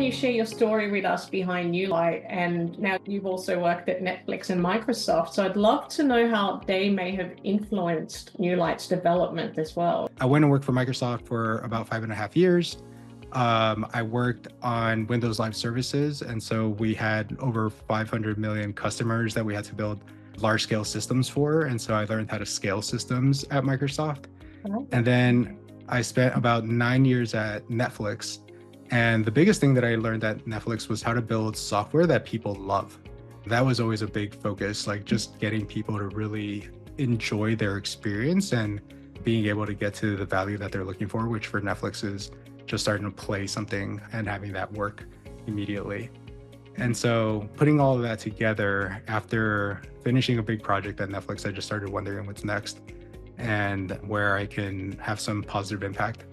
you share your story with us behind Neulight, and now you've also worked at Netflix and Microsoft. So I'd love to know how they may have influenced Neulight's development as well. I went and worked for Microsoft for about 5.5 years. I worked on Windows Live Services, and so we had over 500 million customers that we had to build large-scale systems for, and so I learned how to scale systems at Microsoft. And then I spent about 9 years at Netflix, and the biggest thing that I learned at Netflix was how to build software that people love. That was always a big focus, like just getting people to really enjoy their experience and being able to get to the value that they're looking for, which for Netflix is just starting to play something and having that work immediately. And so putting all of that together, after finishing a big project at Netflix, I just started wondering what's next and where I can have some positive impact.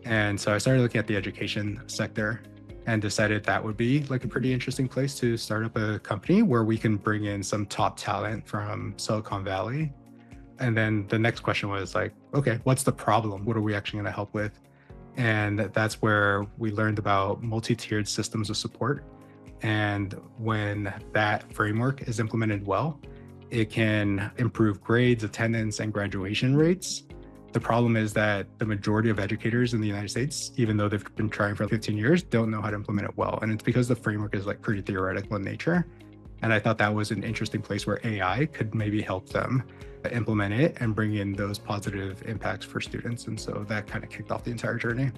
And so I started looking at the education sector and decided that would be like a pretty interesting place to start up a company where we can bring in some top talent from Silicon Valley. And then the next question was like, okay, what's the problem? What are we actually going to help with? And that's where we learned about multi-tiered systems of support. And when that framework is implemented well, it can improve grades, attendance, and graduation rates. The problem is that the majority of educators in the United States, even though they've been trying for 15 years, don't know how to implement it well. And it's because the framework is like pretty theoretical in nature. And I thought that was an interesting place where AI could maybe help them implement it and bring in those positive impacts for students. And so that kind of kicked off the entire journey.